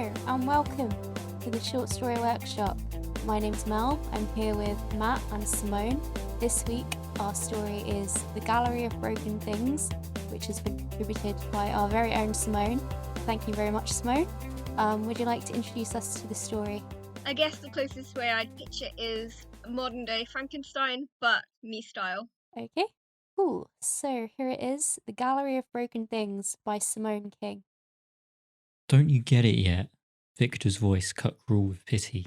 Hello and welcome to the Short Story Workshop. My name's Mel, I'm here with Matt and Simone. This week our story is The Gallery of Broken Things, which has been contributed by our very own Simone. Thank you very much, Simone. Would you like to introduce us to the story? I guess the closest way I'd pitch it is modern day Frankenstein, but me style. Okay, cool. So here it is, The Gallery of Broken Things by Simone King. Don't you get it yet? Victor's voice cut cruel with pity.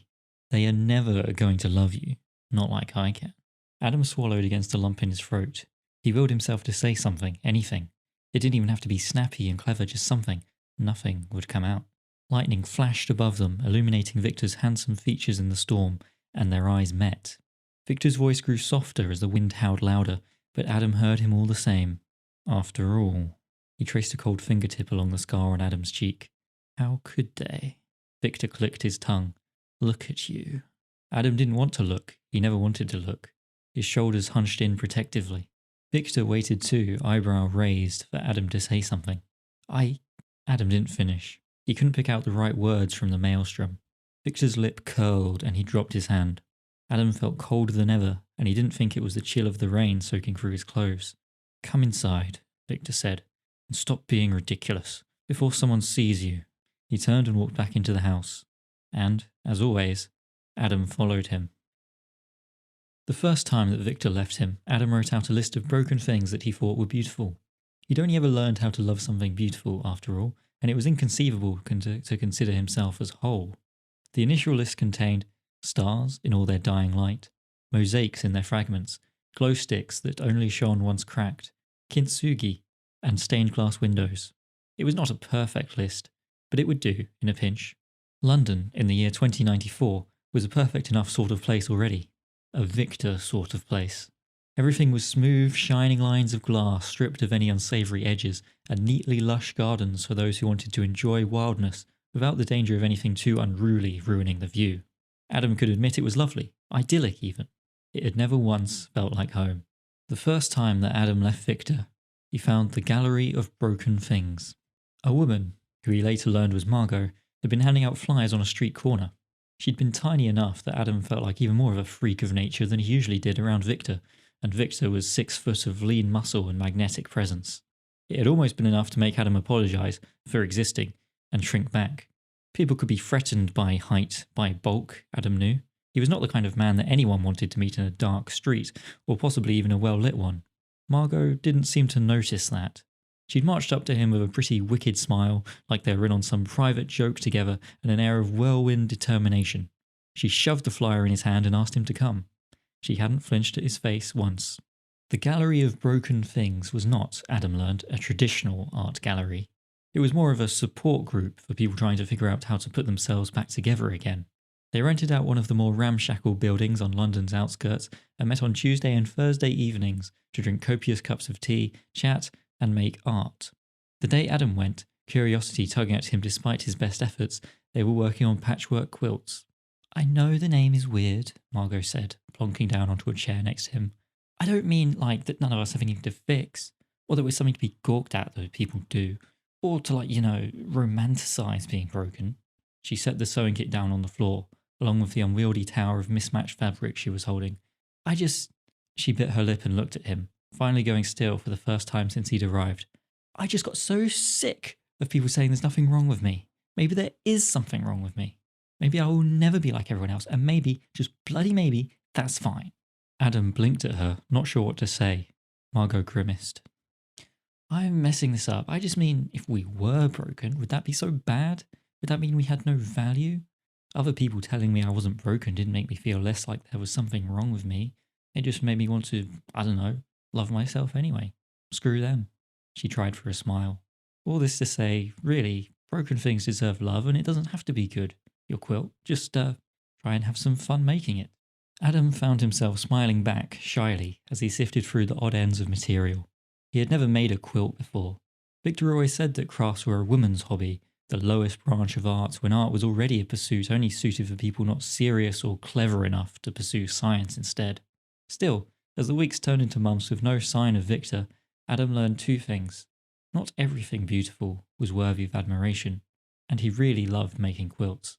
They are never going to love you, not like I can. Adam swallowed against a lump in his throat. He willed himself to say something, anything. It didn't even have to be snappy and clever, just something. Nothing would come out. Lightning flashed above them, illuminating Victor's handsome features in the storm, and their eyes met. Victor's voice grew softer as the wind howled louder, but Adam heard him all the same. After all, he traced a cold fingertip along the scar on Adam's cheek. How could they? Victor clicked his tongue. Look at you. Adam didn't want to look. He never wanted to look. His shoulders hunched in protectively. Victor waited too, eyebrow raised, for Adam to say something. Adam didn't finish. He couldn't pick out the right words from the maelstrom. Victor's lip curled and he dropped his hand. Adam felt colder than ever, and he didn't think it was the chill of the rain soaking through his clothes. Come inside, Victor said, and stop being ridiculous, before someone sees you. He turned and walked back into the house. And, as always, Adam followed him. The first time that Victor left him, Adam wrote out a list of broken things that he thought were beautiful. He'd only ever learned how to love something beautiful, after all, and it was inconceivable to consider himself as whole. The initial list contained stars in all their dying light, mosaics in their fragments, glow sticks that only shone once cracked, kintsugi, and stained glass windows. It was not a perfect list, but it would do in a pinch. London, in the year 2094, was a perfect enough sort of place already. A Victor sort of place. Everything was smooth, shining lines of glass stripped of any unsavoury edges, and neatly lush gardens for those who wanted to enjoy wildness without the danger of anything too unruly ruining the view. Adam could admit it was lovely, idyllic even. It had never once felt like home. The first time that Adam left Victor, he found the Gallery of Broken Things. A woman, who he later learned was Margot, had been handing out flyers on a street corner. She'd been tiny enough that Adam felt like even more of a freak of nature than he usually did around Victor, and Victor was 6 foot of lean muscle and magnetic presence. It had almost been enough to make Adam apologise for existing and shrink back. People could be threatened by height, by bulk, Adam knew. He was not the kind of man that anyone wanted to meet in a dark street, or possibly even a well-lit one. Margot didn't seem to notice that. She'd marched up to him with a pretty wicked smile, like they were in on some private joke together, and an air of whirlwind determination. She shoved the flyer in his hand and asked him to come. She hadn't flinched at his face once. The Gallery of Broken Things was not, Adam learned, a traditional art gallery. It was more of a support group for people trying to figure out how to put themselves back together again. They rented out one of the more ramshackle buildings on London's outskirts and met on Tuesday and Thursday evenings to drink copious cups of tea, chat, and make art. The day Adam went, curiosity tugging at him despite his best efforts, they were working on patchwork quilts. I know the name is weird, Margot said, plonking down onto a chair next to him. I don't mean like that none of us have anything to fix, or that we're something to be gawked at that people do, or to romanticise being broken. She set the sewing kit down on the floor, along with the unwieldy tower of mismatched fabric she was holding. She bit her lip and looked at him, finally going still for the first time since he'd arrived. I just got so sick of people saying there's nothing wrong with me. Maybe there is something wrong with me. Maybe I will never be like everyone else, and maybe, just bloody maybe, that's fine. Adam blinked at her, not sure what to say. Margot grimaced. I'm messing this up. I just mean, if we were broken, would that be so bad? Would that mean we had no value? Other people telling me I wasn't broken didn't make me feel less like there was something wrong with me. It just made me want to, love myself anyway. Screw them. She tried for a smile. All this to say, really, broken things deserve love and it doesn't have to be good. Your quilt, just try and have some fun making it. Adam found himself smiling back shyly as he sifted through the odd ends of material. He had never made a quilt before. Victor always said that crafts were a woman's hobby, the lowest branch of art, when art was already a pursuit only suited for people not serious or clever enough to pursue science instead. Still, as the weeks turned into months with no sign of Victor, Adam learned 2 things. Not everything beautiful was worthy of admiration. and he really loved making quilts.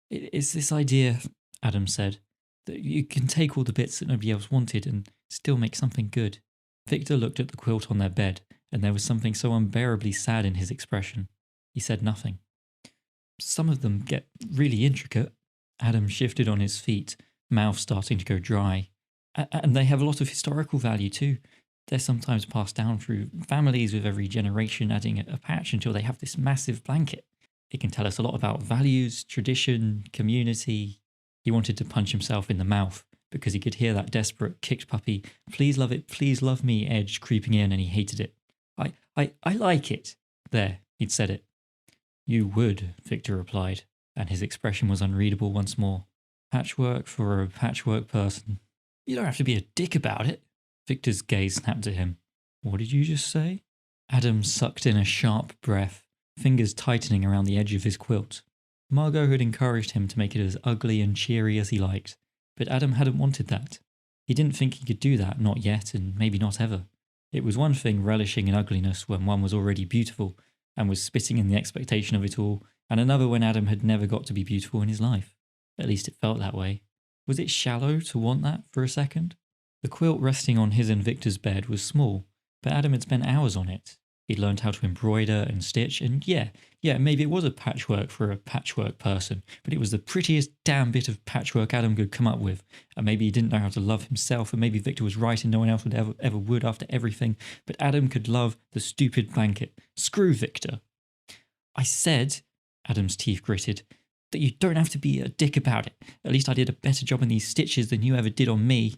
It's this idea, Adam said, that you can take all the bits that nobody else wanted and still make something good. Victor looked at the quilt on their bed, and there was something so unbearably sad in his expression. He said nothing. Some of them get really intricate. Adam shifted on his feet, mouth starting to go dry. And they have a lot of historical value too. They're sometimes passed down through families, with every generation adding a patch until they have this massive blanket. It can tell us a lot about values, tradition, community. He wanted to punch himself in the mouth because he could hear that desperate kicked puppy, please love it, please love me edge creeping in, and he hated it. I like it. There, he'd said it. You would, Victor replied, and his expression was unreadable once more. Patchwork for a patchwork person. You don't have to be a dick about it. Victor's gaze snapped at him. What did you just say? Adam sucked in a sharp breath, fingers tightening around the edge of his quilt. Margot had encouraged him to make it as ugly and cheery as he liked, but Adam hadn't wanted that. He didn't think he could do that, not yet, and maybe not ever. It was one thing relishing in ugliness when one was already beautiful and was spitting in the expectation of it all, and another when Adam had never got to be beautiful in his life. At least it felt that way. Was it shallow to want that for a second? The quilt resting on his and Victor's bed was small, but Adam had spent hours on it. He'd learned how to embroider and stitch, and yeah, maybe it was a patchwork for a patchwork person, but it was the prettiest damn bit of patchwork Adam could come up with. And maybe he didn't know how to love himself, and maybe Victor was right and no one else would ever would after everything, but Adam could love the stupid blanket. Screw Victor. I said, Adam's teeth gritted, that you don't have to be a dick about it. At least I did a better job in these stitches than you ever did on me.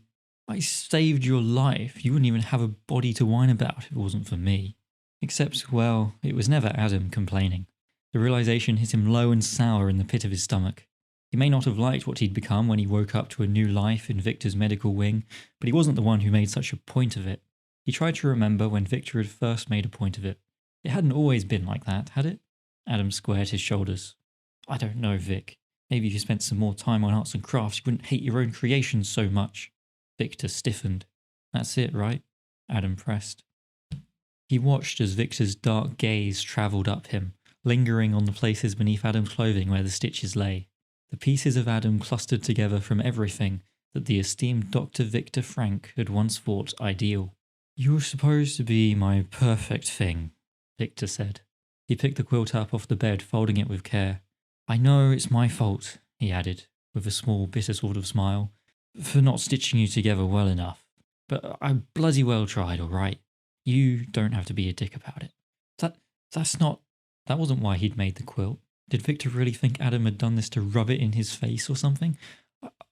I saved your life. You wouldn't even have a body to whine about if it wasn't for me. Except, well, it was never Adam complaining. The realization hit him low and sour in the pit of his stomach. He may not have liked what he'd become when he woke up to a new life in Victor's medical wing, but he wasn't the one who made such a point of it. He tried to remember when Victor had first made a point of it. It hadn't always been like that, had it? Adam squared his shoulders. I don't know, Vic. Maybe if you spent some more time on arts and crafts, you wouldn't hate your own creations so much. Victor stiffened. That's it, right? Adam pressed. He watched as Victor's dark gaze travelled up him, lingering on the places beneath Adam's clothing where the stitches lay. The pieces of Adam clustered together from everything that the esteemed Dr. Victor Frank had once thought ideal. You're supposed to be my perfect thing, Victor said. He picked the quilt up off the bed, folding it with care. I know it's my fault, he added, with a small, bitter sort of smile, for not stitching you together well enough. But I bloody well tried, all right? You don't have to be a dick about it. That wasn't why he'd made the quilt. Did Victor really think Adam had done this to rub it in his face or something?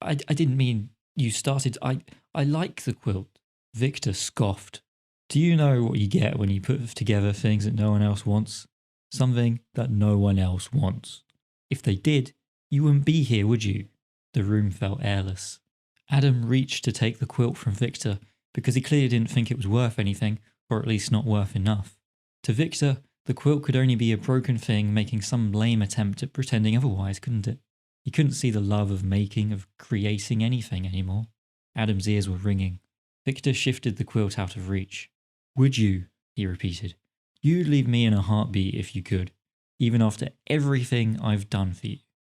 I didn't mean you started. I like the quilt. Victor scoffed. Do you know what you get when you put together things that no one else wants? Something that no one else wants. If they did, you wouldn't be here, would you? The room felt airless. Adam reached to take the quilt from Victor because he clearly didn't think it was worth anything, or at least not worth enough. To Victor, the quilt could only be a broken thing making some lame attempt at pretending otherwise, couldn't it? He couldn't see the love of making, of creating anything anymore. Adam's ears were ringing. Victor shifted the quilt out of reach. Would you? He repeated. You'd leave me in a heartbeat if you could, even after everything I've done for you.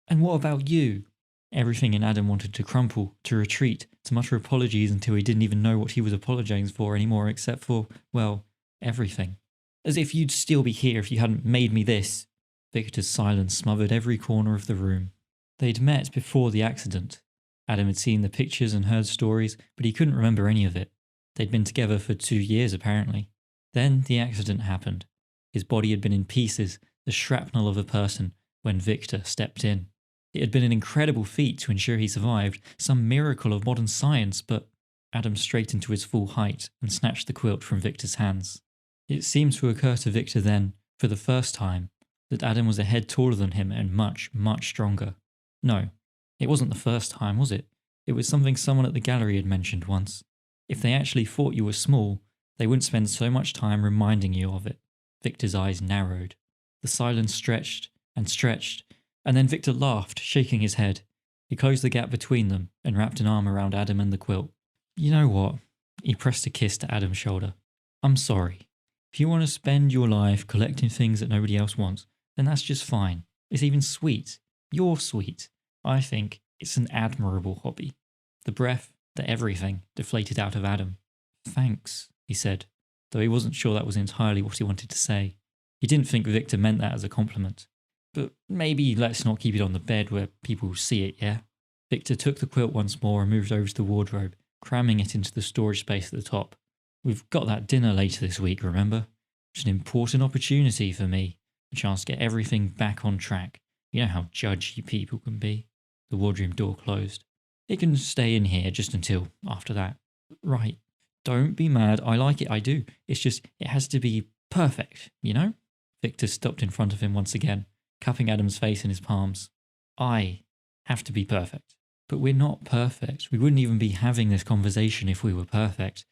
And what about you? Everything in Adam wanted to crumple, to retreat, to mutter apologies until he didn't even know what he was apologizing for anymore except for, well, everything. As if you'd still be here if you hadn't made me this. Victor's silence smothered every corner of the room. They'd met before the accident. Adam had seen the pictures and heard stories, but he couldn't remember any of it. They'd been together for 2 years, apparently. Then the accident happened. His body had been in pieces, the shrapnel of a person, when Victor stepped in. It had been an incredible feat to ensure he survived, some miracle of modern science, but Adam straightened to his full height and snatched the quilt from Victor's hands. It seemed to occur to Victor then, for the first time, that Adam was a head taller than him and much, much stronger. No, it wasn't the first time, was it? It was something someone at the gallery had mentioned once. If they actually thought you were small, they wouldn't spend so much time reminding you of it. Victor's eyes narrowed. The silence stretched, and then Victor laughed, shaking his head. He closed the gap between them and wrapped an arm around Adam and the quilt. You know what? He pressed a kiss to Adam's shoulder. I'm sorry. If you want to spend your life collecting things that nobody else wants, then that's just fine. It's even sweet. You're sweet. I think it's an admirable hobby. The breath, the everything, deflated out of Adam. Thanks, he said, though he wasn't sure that was entirely what he wanted to say. He didn't think Victor meant that as a compliment. But maybe let's not keep it on the bed where people see it, yeah? Victor took the quilt once more and moved over to the wardrobe, cramming it into the storage space at the top. We've got that dinner later this week, remember? It's an important opportunity for me, a chance to get everything back on track. You know how judgy people can be. The wardrobe door closed. It can stay in here just until after that. Right. Don't be mad. I like it. I do. It's just, it has to be perfect, you know? Victor stopped in front of him once again, cupping Adam's face in his palms. I have to be perfect. But we're not perfect. We wouldn't even be having this conversation if we were perfect.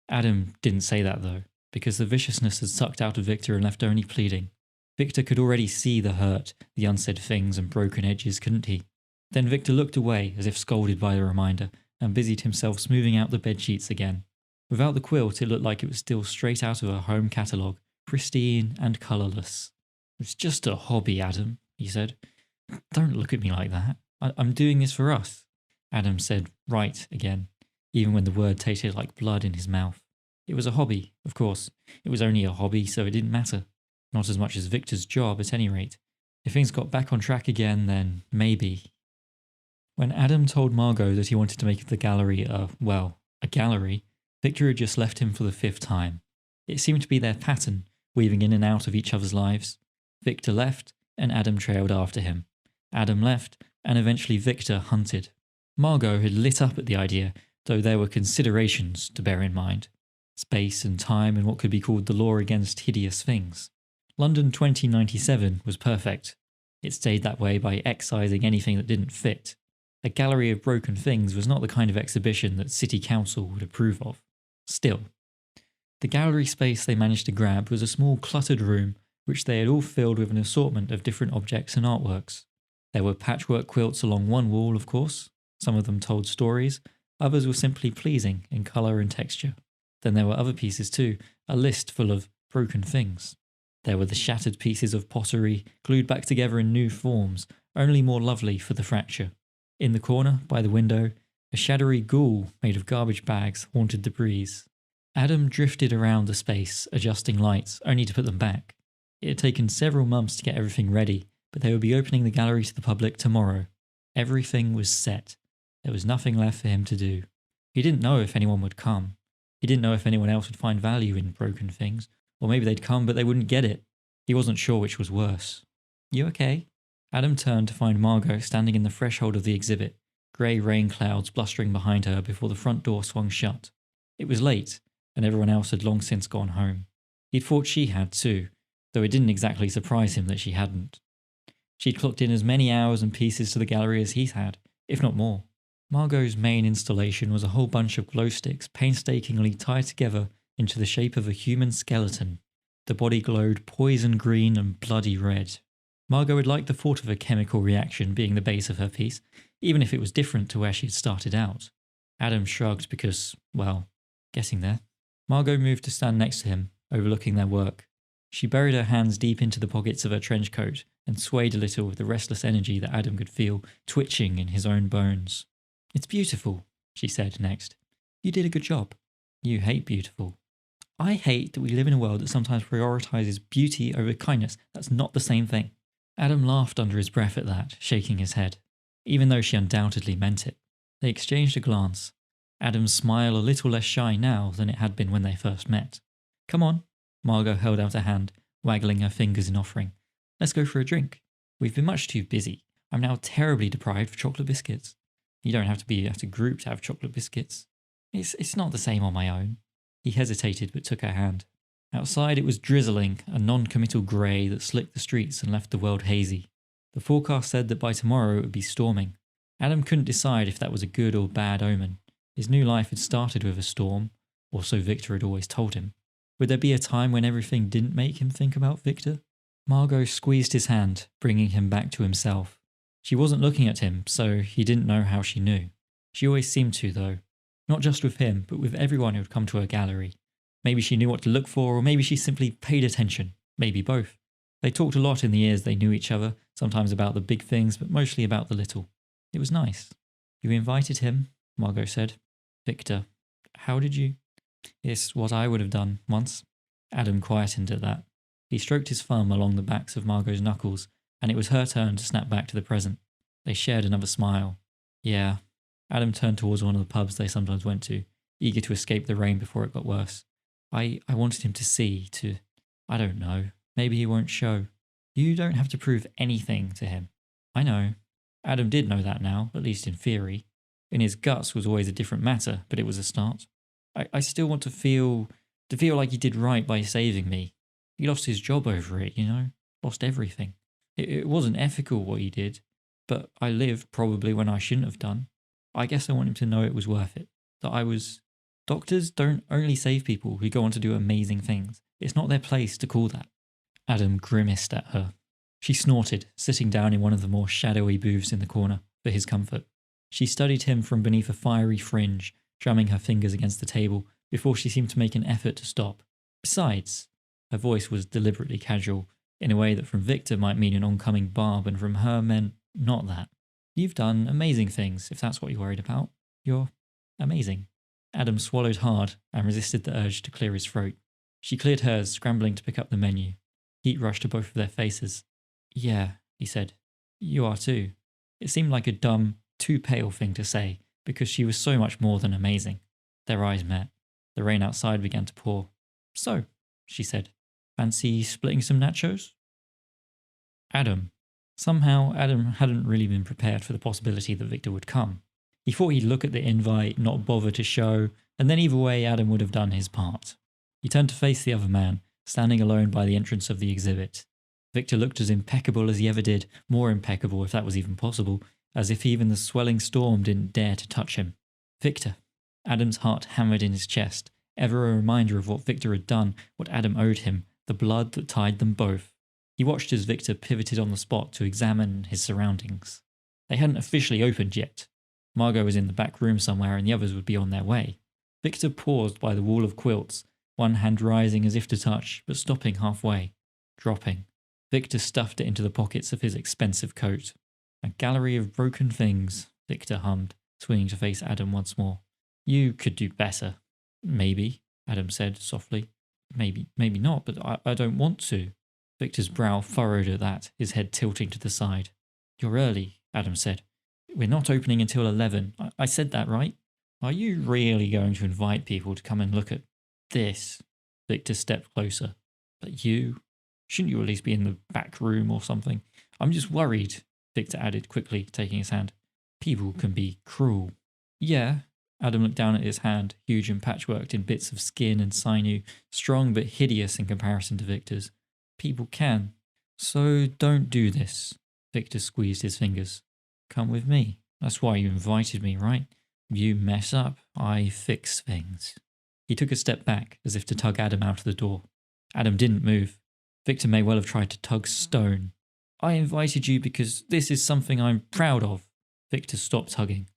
Adam didn't say that though, because the viciousness had sucked out of Victor and left only pleading. Victor could already see the hurt, the unsaid things and broken edges, couldn't he? Then Victor looked away as if scolded by the reminder and busied himself smoothing out the bedsheets again. Without the quilt, it looked like it was still straight out of a home catalogue, pristine and colourless. It's just a hobby, Adam, he said. Don't look at me like that. I'm doing this for us. Adam said right again, even when the word tasted like blood in his mouth. It was a hobby, of course. It was only a hobby, so it didn't matter. Not as much as Victor's job, at any rate. If things got back on track again, then maybe. When Adam told Margot that he wanted to make the gallery a gallery, Victor had just left him for the 5th time. It seemed to be their pattern, weaving in and out of each other's lives. Victor left, and Adam trailed after him. Adam left, and eventually Victor hunted. Margot had lit up at the idea, though there were considerations to bear in mind. Space and time and what could be called the law against hideous things. London 2097 was perfect. It stayed that way by excising anything that didn't fit. A gallery of broken things was not the kind of exhibition that City Council would approve of. Still, the gallery space they managed to grab was a small cluttered room which they had all filled with an assortment of different objects and artworks. There were patchwork quilts along one wall, of course. Some of them told stories, others were simply pleasing in colour and texture. Then there were other pieces too, a list full of broken things. There were the shattered pieces of pottery, glued back together in new forms, only more lovely for the fracture. In the corner, by the window, a shadowy ghoul made of garbage bags haunted the breeze. Adam drifted around the space, adjusting lights, only to put them back. It had taken several months to get everything ready, but they would be opening the gallery to the public tomorrow. Everything was set. There was nothing left for him to do. He didn't know if anyone would come. He didn't know if anyone else would find value in broken things, or maybe they'd come but they wouldn't get it. He wasn't sure which was worse. You okay? Adam turned to find Margot standing in the threshold of the exhibit, grey rain clouds blustering behind her before the front door swung shut. It was late, and everyone else had long since gone home. He'd thought she had too, though it didn't exactly surprise him that she hadn't. She'd clocked in as many hours and pieces to the gallery as he had, if not more. Margot's main installation was a whole bunch of glow sticks painstakingly tied together into the shape of a human skeleton. The body glowed poison green and bloody red. Margot had liked the thought of a chemical reaction being the base of her piece, even if it was different to where she had started out. Adam shrugged because, well, getting there. Margot moved to stand next to him, overlooking their work. She buried her hands deep into the pockets of her trench coat and swayed a little with the restless energy that Adam could feel twitching in his own bones. It's beautiful, she said next. You did a good job. You hate beautiful. I hate that we live in a world that sometimes prioritizes beauty over kindness. That's not the same thing. Adam laughed under his breath at that, shaking his head, even though she undoubtedly meant it. They exchanged a glance, Adam's smile a little less shy now than it had been when they first met. Come on, Margot held out a hand, waggling her fingers in offering. Let's go for a drink. We've been much too busy. I'm now terribly deprived of chocolate biscuits. You don't have to be at a group to have chocolate biscuits. It's not the same on my own. He hesitated but took her hand. Outside it was drizzling, a non-committal grey that slicked the streets and left the world hazy. The forecast said that by tomorrow it would be storming. Adam couldn't decide if that was a good or bad omen. His new life had started with a storm, or so Victor had always told him. Would there be a time when everything didn't make him think about Victor? Margot squeezed his hand, bringing him back to himself. She wasn't looking at him, so he didn't know how she knew. She always seemed to, though. Not just with him, but with everyone who had come to her gallery. Maybe she knew what to look for, or maybe she simply paid attention. Maybe both. They talked a lot in the years they knew each other, sometimes about the big things, but mostly about the little. It was nice. You invited him, Margot said. Victor, how did you? It's what I would have done once. Adam quietened at that. He stroked his thumb along the backs of Margot's knuckles, and it was her turn to snap back to the present. They shared another smile. Yeah. Adam turned towards one of the pubs they sometimes went to, eager to escape the rain before it got worse. I wanted him to see, I don't know, maybe he won't show. You don't have to prove anything to him. I know. Adam did know that now, at least in theory. In his guts was always a different matter, but it was a start. I still want to feel like he did right by saving me. He lost his job over it, lost everything. It wasn't ethical what he did, but I lived probably when I shouldn't have done. I guess I want him to know it was worth it, that I was... Doctors don't only save people who go on to do amazing things. It's not their place to call that. Adam grimaced at her. She snorted, sitting down in one of the more shadowy booths in the corner, for his comfort. She studied him from beneath a fiery fringe, drumming her fingers against the table before she seemed to make an effort to stop. Besides, her voice was deliberately casual, in a way that from Victor might mean an oncoming barb and from her meant not that. You've done amazing things, if that's what you're worried about. You're amazing. Adam swallowed hard and resisted the urge to clear his throat. She cleared hers, scrambling to pick up the menu. Heat rushed to both of their faces. Yeah, he said. You are too. It seemed like a dumb, too pale thing to say, because she was so much more than amazing. Their eyes met. The rain outside began to pour. So, she said, fancy splitting some nachos? Adam. Somehow, Adam hadn't really been prepared for the possibility that Victor would come. He thought he'd look at the invite, not bother to show, and then either way Adam would have done his part. He turned to face the other man, standing alone by the entrance of the exhibit. Victor looked as impeccable as he ever did, more impeccable if that was even possible, as if even the swelling storm didn't dare to touch him. Victor. Adam's heart hammered in his chest, ever a reminder of what Victor had done, what Adam owed him, the blood that tied them both. He watched as Victor pivoted on the spot to examine his surroundings. They hadn't officially opened yet. Margot was in the back room somewhere and the others would be on their way. Victor paused by the wall of quilts, one hand rising as if to touch, but stopping halfway, dropping. Victor stuffed it into the pockets of his expensive coat. A gallery of broken things, Victor hummed, swinging to face Adam once more. You could do better. Maybe, Adam said softly. Maybe not, but I don't want to. Victor's brow furrowed at that, his head tilting to the side. You're early, Adam said. We're not opening until 11. I said that, right? Are you really going to invite people to come and look at this? Victor stepped closer. But you? Shouldn't you at least be in the back room or something? I'm just worried, Victor added quickly, taking his hand. People can be cruel. Yeah. Adam looked down at his hand, huge and patchworked in bits of skin and sinew, strong but hideous in comparison to Victor's. People can. So don't do this. Victor squeezed his fingers. Come with me. That's why you invited me, right? You mess up, I fix things. He took a step back, as if to tug Adam out of the door. Adam didn't move. Victor may well have tried to tug stone. I invited you because this is something I'm proud of. Victor stopped tugging.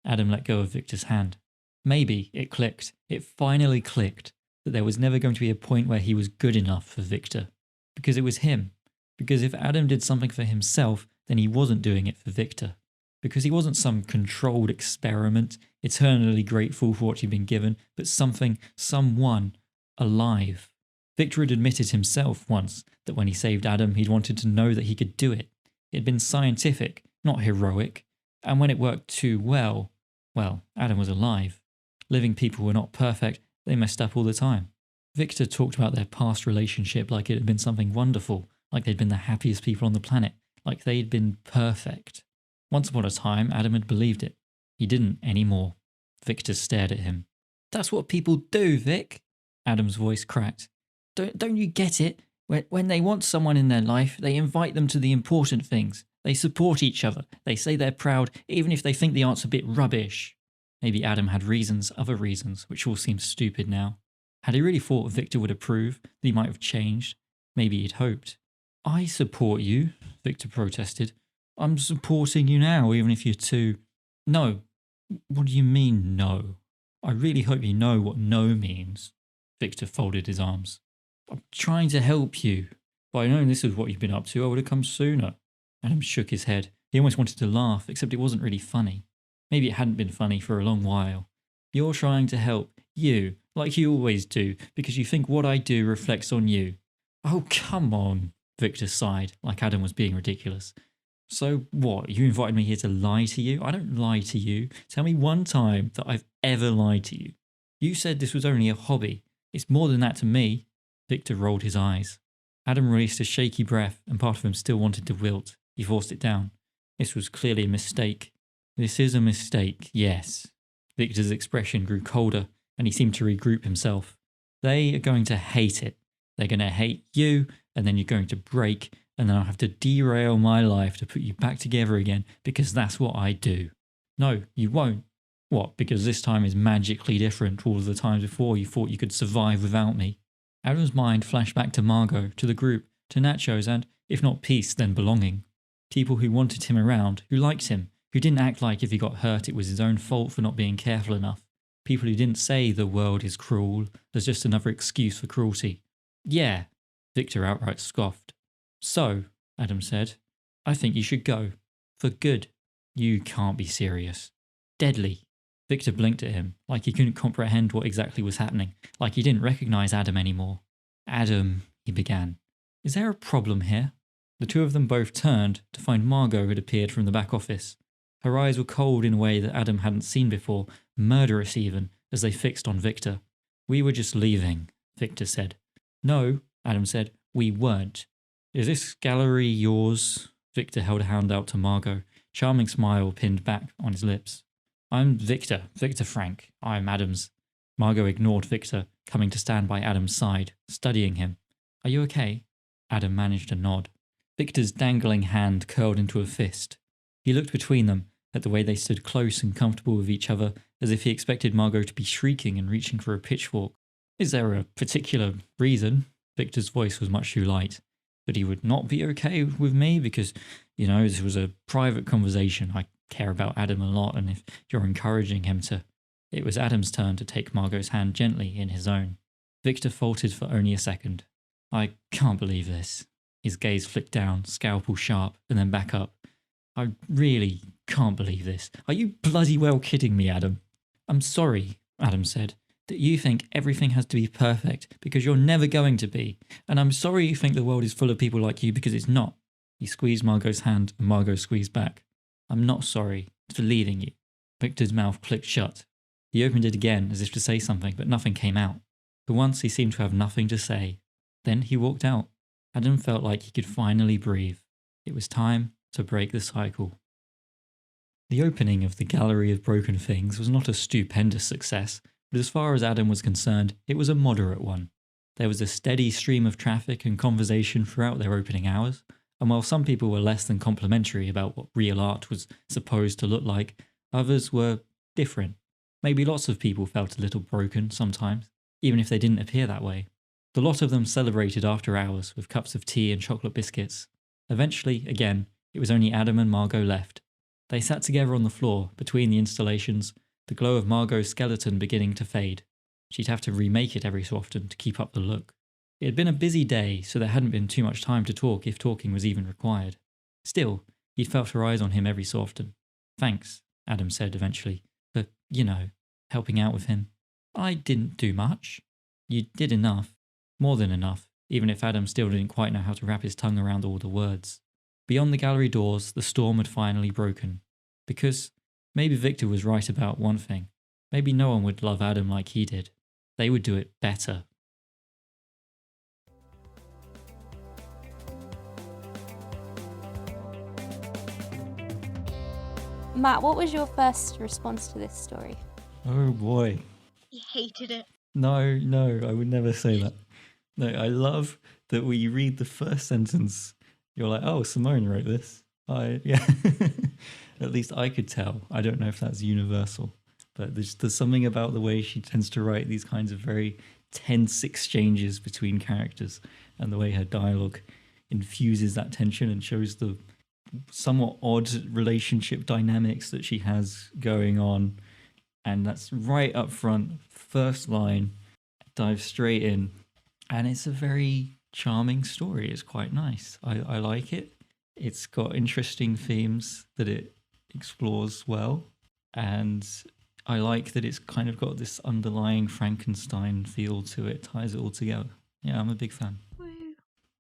Adam let go of Victor's hand. Maybe it clicked. It finally clicked that there was never going to be a point where he was good enough for Victor. Because it was him. Because if Adam did something for himself, then he wasn't doing it for Victor. Because he wasn't some controlled experiment, eternally grateful for what he'd been given, but someone, alive. Victor had admitted himself once that when he saved Adam, he'd wanted to know that he could do it. It had been scientific, not heroic. And when it worked too well, Adam was alive. Living people were not perfect, they messed up all the time. Victor talked about their past relationship like it had been something wonderful, like they'd been the happiest people on the planet, like they'd been perfect. Once upon a time, Adam had believed it. He didn't anymore. Victor stared at him. That's what people do, Vic. Adam's voice cracked. Don't you get it? When they want someone in their life, they invite them to the important things. They support each other. They say they're proud, even if they think the art's a bit rubbish. Maybe Adam had reasons, other reasons, which all seemed stupid now. Had he really thought Victor would approve, that he might have changed? Maybe he'd hoped. I support you, Victor protested. I'm supporting you now, even if you're too... No. What do you mean, no? I really hope you know what no means. Victor folded his arms. I'm trying to help you. If I'd known this was what you've been up to, I would have come sooner. Adam shook his head. He almost wanted to laugh, except it wasn't really funny. Maybe it hadn't been funny for a long while. You're trying to help you, like you always do, because you think what I do reflects on you. Oh, come on, Victor sighed, like Adam was being ridiculous. So what, you invited me here to lie to you? I don't lie to you. Tell me one time that I've ever lied to you. You said this was only a hobby. It's more than that to me. Victor rolled his eyes. Adam released a shaky breath, and part of him still wanted to wilt. He forced it down. This was clearly a mistake. This is a mistake, yes. Victor's expression grew colder, and he seemed to regroup himself. They are going to hate it. They're going to hate you, and then you're going to break, and then I'll have to derail my life to put you back together again, because that's what I do. No, you won't. What, because this time is magically different to all of the times before you thought you could survive without me? Adam's mind flashed back to Margot, to the group, to Nachos, and, if not peace, then belonging. People who wanted him around, who liked him, who didn't act like if he got hurt it was his own fault for not being careful enough. People who didn't say the world is cruel, there's just another excuse for cruelty. Yeah, Victor outright scoffed. So, Adam said, I think you should go. For good. You can't be serious. Deadly. Victor blinked at him, like he couldn't comprehend what exactly was happening, like he didn't recognize Adam anymore. Adam, he began. Is there a problem here? The two of them both turned to find Margot had appeared from the back office. Her eyes were cold in a way that Adam hadn't seen before, murderous even, as they fixed on Victor. We were just leaving, Victor said. No, Adam said, we weren't. Is this gallery yours? Victor held a hand out to Margot, charming smile pinned back on his lips. I'm Victor Frank. I'm Adam's. Margot ignored Victor, coming to stand by Adam's side, studying him. Are you okay? Adam managed a nod. Victor's dangling hand curled into a fist. He looked between them, at the way they stood close and comfortable with each other, as if he expected Margot to be shrieking and reaching for a pitchfork. Is there a particular reason? Victor's voice was much too light. That he would not be okay with me because, this was a private conversation. I care about Adam a lot, and if you're encouraging him to... It was Adam's turn to take Margot's hand gently in his own. Victor faltered for only a second. I can't believe this. His gaze flicked down, scalpel sharp, and then back up. I really can't believe this. Are you bloody well kidding me, Adam? I'm sorry, Adam said, that you think everything has to be perfect because you're never going to be. And I'm sorry you think the world is full of people like you because it's not. He squeezed Margot's hand and Margot squeezed back. I'm not sorry for leaving you. Victor's mouth clicked shut. He opened it again as if to say something, but nothing came out. For once he seemed to have nothing to say. Then he walked out. Adam felt like he could finally breathe. It was time to break the cycle. The opening of the Gallery of Broken Things was not a stupendous success, but as far as Adam was concerned, it was a moderate one. There was a steady stream of traffic and conversation throughout their opening hours, and while some people were less than complimentary about what real art was supposed to look like, others were different. Maybe lots of people felt a little broken sometimes, even if they didn't appear that way. The lot of them celebrated after hours with cups of tea and chocolate biscuits. Eventually, again, it was only Adam and Margot left. They sat together on the floor between the installations, the glow of Margot's skeleton beginning to fade. She'd have to remake it every so often to keep up the look. It had been a busy day, so there hadn't been too much time to talk if talking was even required. Still, he'd felt her eyes on him every so often. Thanks, Adam said eventually, for, helping out with him. I didn't do much. You did enough. More than enough, even if Adam still didn't quite know how to wrap his tongue around all the words. Beyond the gallery doors, the storm had finally broken. Because maybe Victor was right about one thing. Maybe no one would love Adam like he did. They would do it better. Matt, what was your first response to this story? Oh boy. He hated it. No, I would never say that. No, I love that when you read the first sentence, you're like, oh, Simone wrote this. Yeah. At least I could tell. I don't know if that's universal, but there's something about the way she tends to write these kinds of very tense exchanges between characters and the way her dialogue infuses that tension and shows the somewhat odd relationship dynamics that she has going on. And that's right up front, first line, dive straight in. And it's a very charming story. It's quite nice. I like it. It's got interesting themes that it explores well. And I like that it's kind of got this underlying Frankenstein feel to it, ties it all together. Yeah, I'm a big fan.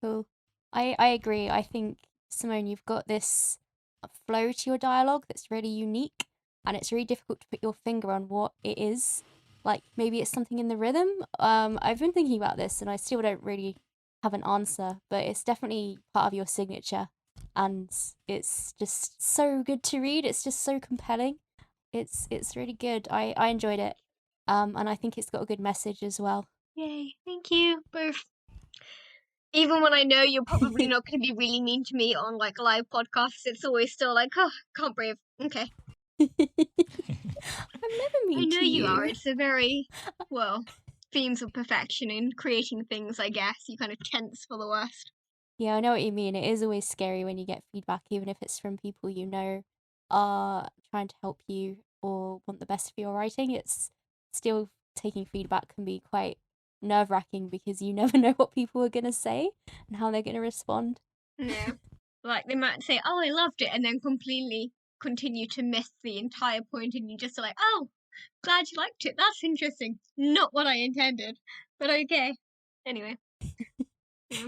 Cool. I agree. I think, Simone, you've got this flow to your dialogue that's really unique, and it's really difficult to put your finger on what it is. Like, maybe it's something in the rhythm. I've been thinking about this, and I still don't really have an answer, but it's definitely part of your signature, and it's just so good to read. It's just so compelling. It's really good. I enjoyed it. And I think it's got a good message as well. Yay, thank you both. Even when I know you're probably not going to be really mean to me on like live podcasts, it's always still like, oh, can't breathe. Okay. I'm never mean I know to you are. It's a very, well, themes of perfection in creating things, I guess. You kind of tense for the worst. Yeah, I know what you mean. It is always scary when you get feedback, even if it's from people you know are trying to help you or want the best for your writing. It's still taking feedback can be quite nerve-wracking because you never know what people are going to say and how they're going to respond. Yeah. Like they might say, oh, I loved it, and then completely continue to miss the entire point, and you're just like, oh, glad you liked it. That's interesting. Not what I intended, but okay. Anyway. Yeah.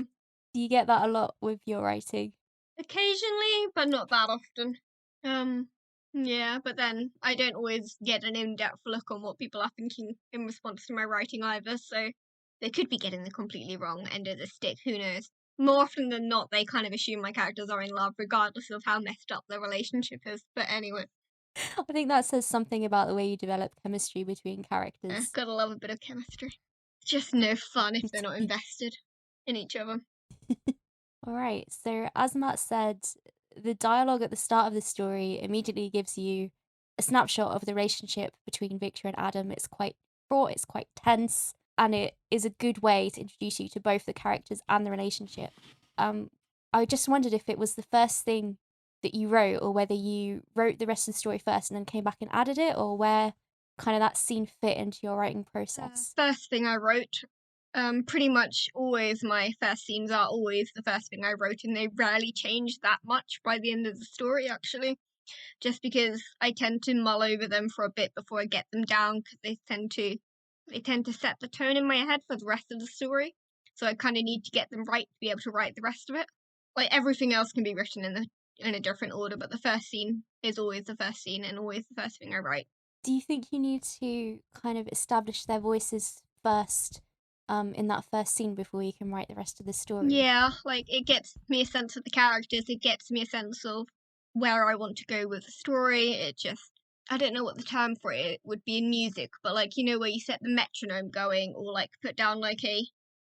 Do you get that a lot with your writing? Occasionally, but not that often. Yeah, but then I don't always get an in-depth look on what people are thinking in response to my writing either, so they could be getting the completely wrong end of the stick, who knows. More often than not, they kind of assume my characters are in love, regardless of how messed up their relationship is. But anyway, I think that says something about the way you develop chemistry between characters. gotta love a bit of chemistry. It's just no fun if they're not invested in each other. All right, so as Matt said, the dialogue at the start of the story immediately gives you a snapshot of the relationship between Victor and Adam. It's quite fraught, it's quite tense, and it is a good way to introduce you to both the characters and the relationship. I just wondered if it was the first thing that you wrote, or whether you wrote the rest of the story first and then came back and added it, or where kind of that scene fit into your writing process. First thing I wrote, pretty much always my first scenes are always the first thing I wrote, and they rarely change that much by the end of the story, actually. Just because I tend to mull over them for a bit before I get them down, because they tend to set the tone in my head for the rest of the story. So I kind of need to get them right to be able to write the rest of it. Like everything else can be written in a different order, but the first scene is always the first scene and always the first thing I write. Do you think you need to kind of establish their voices first in that first scene before you can write the rest of the story? Yeah, like it gets me a sense of the characters, it gets me a sense of where I want to go with the story. It just, I don't know what the term for it would be in music, but like, you know, where you set the metronome going or like put down like a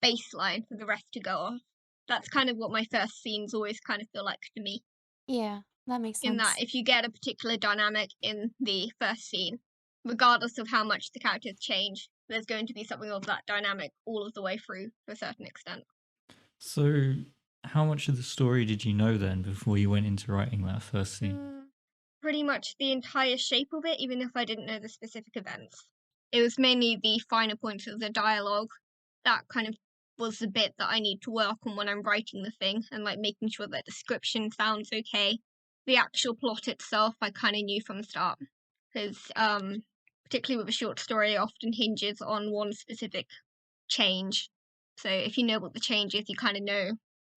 bass line for the rest to go off. That's kind of what my first scenes always kind of feel like to me. Yeah, that makes sense. In that, if you get a particular dynamic in the first scene, regardless of how much the characters change, there's going to be something of that dynamic all of the way through to a certain extent. So, how much of the story did you know then before you went into writing that first scene? Pretty much the entire shape of it, even if I didn't know the specific events. It was mainly the finer points of the dialogue that kind of was the bit that I need to work on when I'm writing the thing, and like making sure that description sounds okay. The actual plot itself, I kind of knew from the start, because particularly with a short story, it often hinges on one specific change. So if you know what the change is, you kind of know,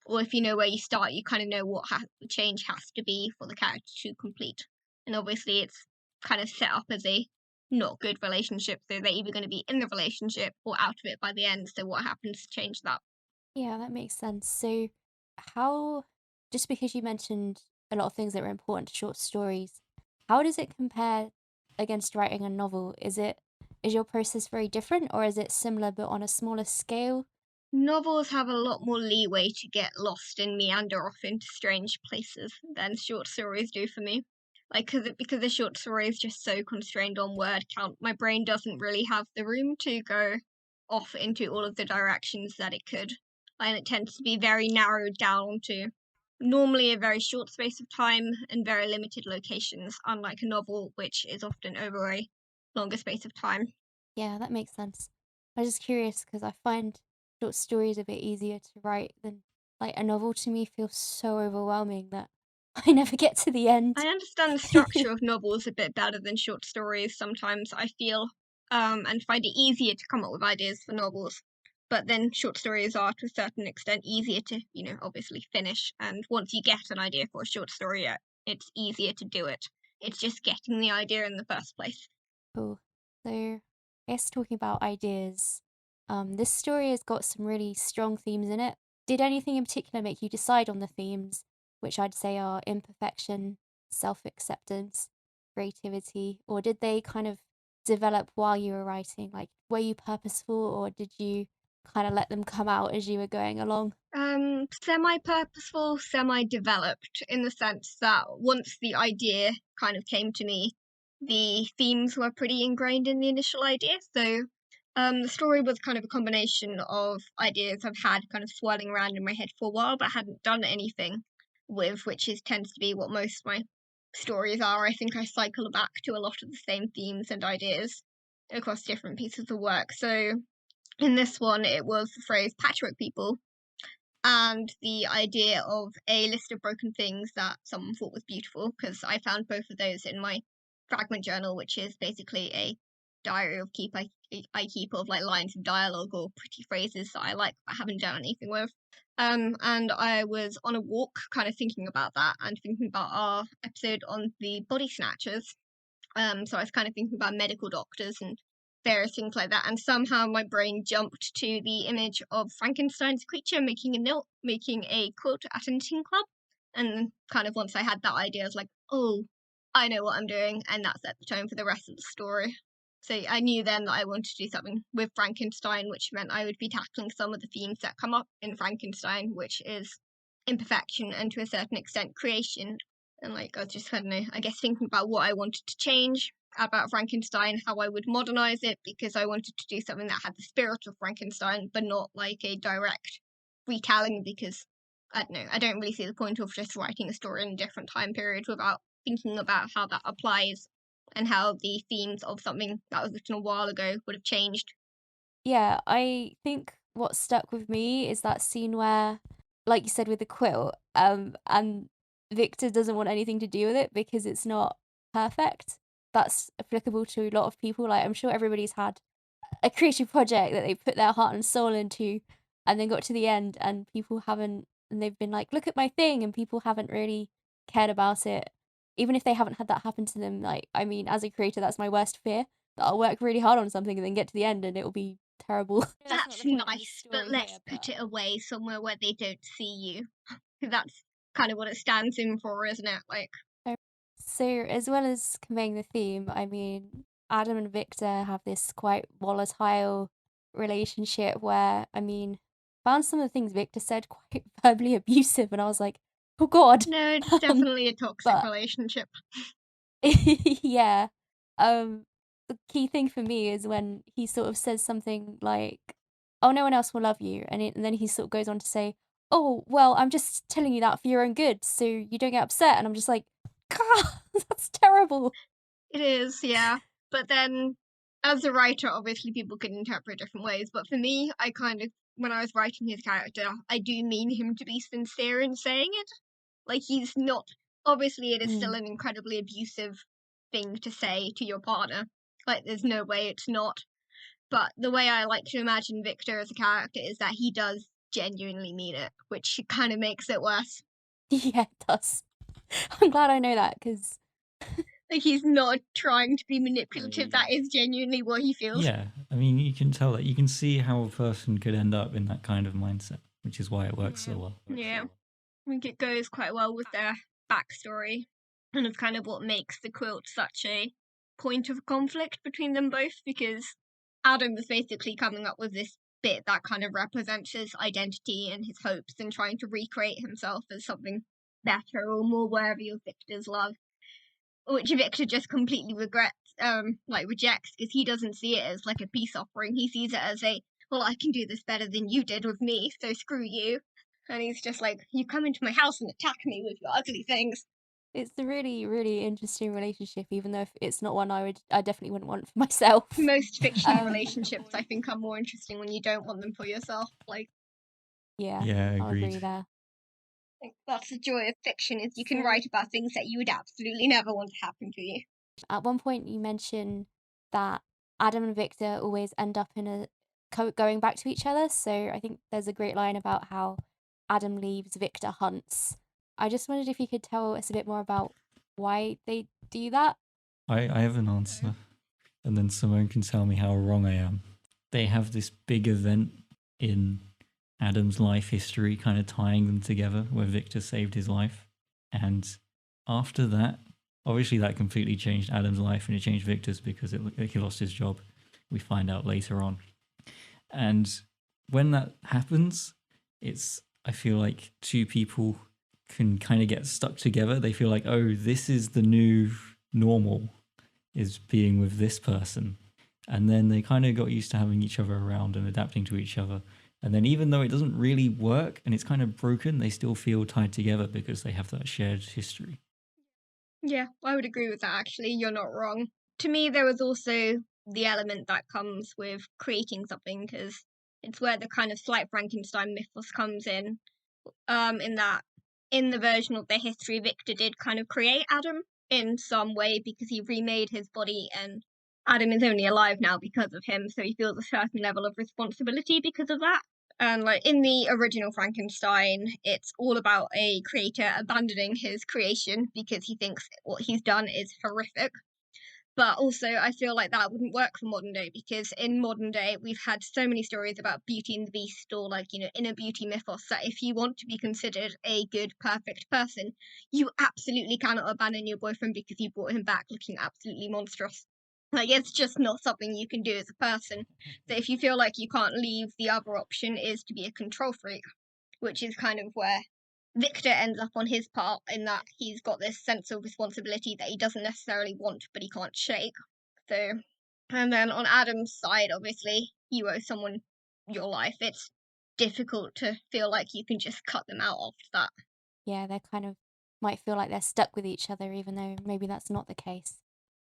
or if you know where you start, you kind of know what the change has to be for the character to complete. And obviously, it's kind of set up as a not good relationship, so they're either going to be in the relationship or out of it by the end. So what happens to change that? Yeah, that makes sense. So, how, just because you mentioned a lot of things that were important to short stories, how does it compare against writing a novel? Is your process very different, or is it similar but on a smaller scale? Novels have a lot more leeway to get lost and meander off into strange places than short stories do for me. Like, because the short story is just so constrained on word count, my brain doesn't really have the room to go off into all of the directions that it could. And it tends to be very narrowed down to normally a very short space of time and very limited locations, unlike a novel, which is often over a longer space of time. Yeah, that makes sense. I was just curious because I find short story is a bit easier to write than like a novel. To me feels so overwhelming that I never get to the end. I understand the structure of novels a bit better than short stories sometimes, I feel, and find it easier to come up with ideas for novels. But then short stories are, to a certain extent, easier to, obviously finish. And once you get an idea for a short story, it's easier to do it. It's just getting the idea in the first place. Cool. So, I guess talking about ideas, this story has got some really strong themes in it. Did anything in particular make you decide on the themes, which I'd say are imperfection, self acceptance, creativity, or did they kind of develop while you were writing? Like, were you purposeful, or did you kind of let them come out as you were going along? Semi-purposeful, semi-developed, in the sense that once the idea kind of came to me, the themes were pretty ingrained in the initial idea. So the story was kind of a combination of ideas I've had kind of swirling around in my head for a while, but hadn't done anything with, which tends to be what most of my stories are. I think I cycle back to a lot of the same themes and ideas across different pieces of work. So in this one, it was the phrase patchwork people, and the idea of a list of broken things that someone thought was beautiful, because I found both of those in my fragment journal, which is basically a diary of I keep of like lines of dialogue or pretty phrases that I like but haven't done anything with. And I was on a walk kind of thinking about that and thinking about our episode on the body snatchers. So I was kind of thinking about medical doctors and various things like that, and somehow my brain jumped to the image of Frankenstein's creature making a quilt at a knitting club. And kind of once I had that idea, I was like, oh, I know what I'm doing, and that set the tone for the rest of the story. So I knew then that I wanted to do something with Frankenstein, which meant I would be tackling some of the themes that come up in Frankenstein, which is imperfection and to a certain extent creation. And like I was just, I don't know, I guess thinking about what I wanted to change about Frankenstein, how I would modernize it, because I wanted to do something that had the spirit of Frankenstein, but not like a direct retelling, because I don't know, I don't really see the point of just writing a story in a different time period without thinking about how that applies and how the themes of something that was written a while ago would have changed. Yeah, I think what stuck with me is that scene where, like you said, with the quilt, and Victor doesn't want anything to do with it because it's not perfect. That's applicable to a lot of people. Like, I'm sure everybody's had a creative project that they put their heart and soul into, and then got to the end, and people haven't, and they've been like, look at my thing, and people haven't really cared about it. Even if they haven't had that happen to them, like, I mean, as a creator, that's my worst fear, that I'll work really hard on something and then get to the end and it'll be terrible. That's nice, but let's put it away somewhere where they don't see you. That's kind of what it stands in for, isn't it? Like, so as well as conveying the theme, I mean, Adam and Victor have this quite volatile relationship where, I mean, found some of the things Victor said quite verbally abusive, and I was like, oh God. no, it's definitely a toxic but relationship. yeah, the key thing for me is when he sort of says something like, "Oh, no one else will love you," and then he sort of goes on to say, "Oh, well, I'm just telling you that for your own good, so you don't get upset." And I'm just like, God, that's terrible. It is, yeah. But then, as a writer, obviously people can interpret different ways. But for me, I kind of, when I was writing his character, I do mean him to be sincere in saying it. Like, he's not, obviously, it is still an incredibly abusive thing to say to your partner. Like, there's no way it's not. But the way I like to imagine Victor as a character is that he does genuinely mean it, which kind of makes it worse. Yeah, it does. I'm glad I know that because Like, he's not trying to be manipulative. That is genuinely what he feels. Yeah, I mean, you can tell that. You can see how a person could end up in that kind of mindset, which is why it works so well. Yeah, I think it goes quite well with their backstory, and it's kind of what makes the quilt such a point of conflict between them both, because Adam is basically coming up with this bit that kind of represents his identity and his hopes and trying to recreate himself as something better or more worthy of Victor's love, which Victor just completely rejects, because he doesn't see it as like a peace offering. He sees it as a, well, I can do this better than you did with me, so screw you. And he's just like, you come into my house and attack me with your ugly things. It's a really, really interesting relationship, even though it's not one I definitely wouldn't want for myself. Most fictional Um, relationships, I think, are more interesting when you don't want them for yourself. Like, Yeah, Yeah, I'll agree agreed. there. that's the joy of fiction, is you can So- write about things that you would absolutely never want to happen to you. At one point, you mentioned that Adam and Victor always end up going back to each other. So I think there's a great line about how Adam leaves, Victor hunts. I just wondered if you could tell us a bit more about why they do that. I have an answer, and then Simone can tell me how wrong I am. They have this big event in Adam's life history, kind of tying them together, where Victor saved his life. And after that, obviously that completely changed Adam's life, and it changed Victor's because he lost his job. We find out later on. And when that happens, I feel like two people can kind of get stuck together. They feel like, oh, this is the new normal, is being with this person. And then they kind of got used to having each other around and adapting to each other. And then even though it doesn't really work and it's kind of broken, they still feel tied together because they have that shared history. Yeah, I would agree with that, actually. You're not wrong. To me, there was also the element that comes with creating something, because it's where the kind of slight Frankenstein mythos comes in that in the version of their history, Victor did kind of create Adam in some way because he remade his body, and Adam is only alive now because of him, so he feels a certain level of responsibility because of that. And like in the original Frankenstein, it's all about a creator abandoning his creation because he thinks what he's done is horrific. But also, I feel like that wouldn't work for modern day, because in modern day, we've had so many stories about Beauty and the Beast, or like, inner beauty mythos, that if you want to be considered a good, perfect person, you absolutely cannot abandon your boyfriend because you brought him back looking absolutely monstrous. Like, it's just not something you can do as a person. So if you feel like you can't leave, the other option is to be a control freak, which is kind of where Victor ends up on his part, in that he's got this sense of responsibility that he doesn't necessarily want, but he can't shake. So, and then on Adam's side, obviously, you owe someone your life. It's difficult to feel like you can just cut them out after that. Yeah, they kind of might feel like they're stuck with each other, even though maybe that's not the case.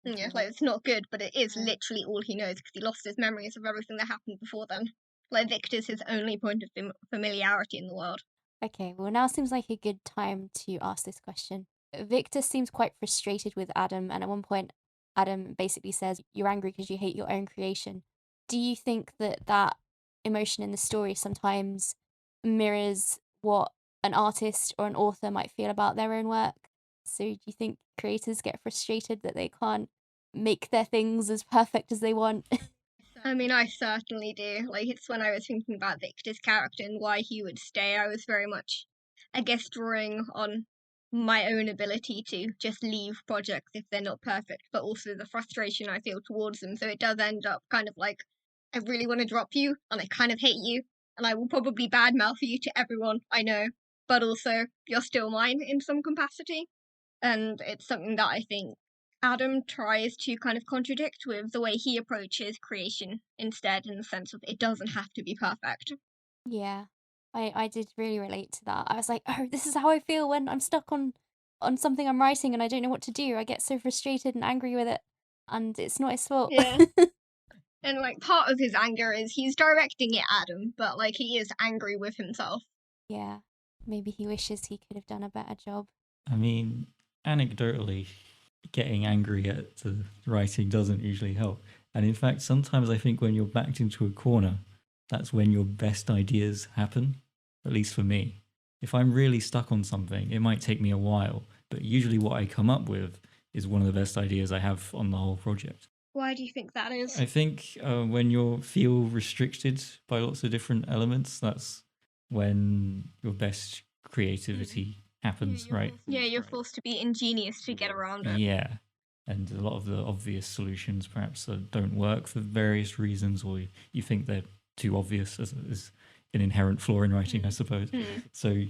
Yeah, like it's not good, but it is literally all he knows, because he lost his memories of everything that happened before then. Like, Victor's his only point of familiarity in the world. Okay, well, now seems like a good time to ask this question. Victor seems quite frustrated with Adam, and at one point, Adam basically says, "You're angry because you hate your own creation." Do you think that emotion in the story sometimes mirrors what an artist or an author might feel about their own work? So, do you think creators get frustrated that they can't make their things as perfect as they want? I mean, I certainly do. Like, it's when I was thinking about Victor's character and why he would stay, I was very much, I guess, drawing on my own ability to just leave projects if they're not perfect, but also the frustration I feel towards them. So it does end up kind of like, I really want to drop you, and I kind of hate you, and I will probably badmouth you to everyone I know, but also you're still mine in some capacity. And it's something that I think Adam tries to kind of contradict with the way he approaches creation instead, in the sense of it doesn't have to be perfect. Yeah, I did really relate to that. I was like, oh, this is how I feel when I'm stuck on something I'm writing and I don't know what to do. I get so frustrated and angry with it, and it's not his fault. Yeah. And like part of his anger is he's directing it at Adam, but like he is angry with himself. Yeah, maybe he wishes he could have done a better job. I mean, anecdotally, getting angry at the writing doesn't usually help. And in fact, sometimes I think when you're backed into a corner, that's when your best ideas happen, at least for me. If I'm really stuck on something, it might take me a while, but usually what I come up with is one of the best ideas I have on the whole project. Why do you think that is? I think when you feel restricted by lots of different elements, that's when your best creativity happens, right? Yeah, you're forced to be ingenious to get around it. Yeah. And a lot of the obvious solutions perhaps don't work for various reasons, or you think they're too obvious, as an inherent flaw in writing, I suppose. So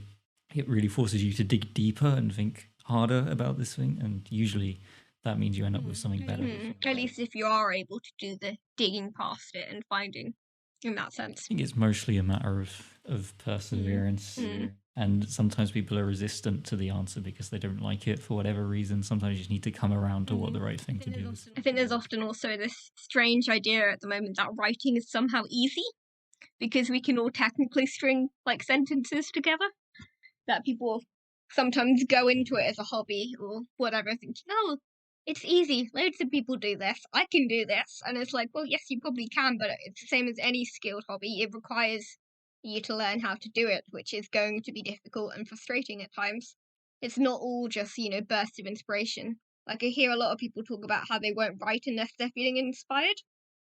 it really forces you to dig deeper and think harder about this thing, and usually that means you end up with something better. At least if you are able to do the digging past it and finding in that I sense. think it's mostly a matter of perseverance. And sometimes people are resistant to the answer because they don't like it for whatever reason. Sometimes you just need to come around to what the right thing to do is. I think there's often also this strange idea at the moment that writing is somehow easy because we can all technically string like sentences together. That people sometimes go into it as a hobby or whatever, thinking, oh, it's easy. Loads of people do this. I can do this. And it's like, well, yes, you probably can, but it's the same as any skilled hobby. It requires you to learn how to do it, which is going to be difficult and frustrating at times. It's not all just, bursts of inspiration. Like, I hear a lot of people talk about how they won't write unless they're feeling inspired.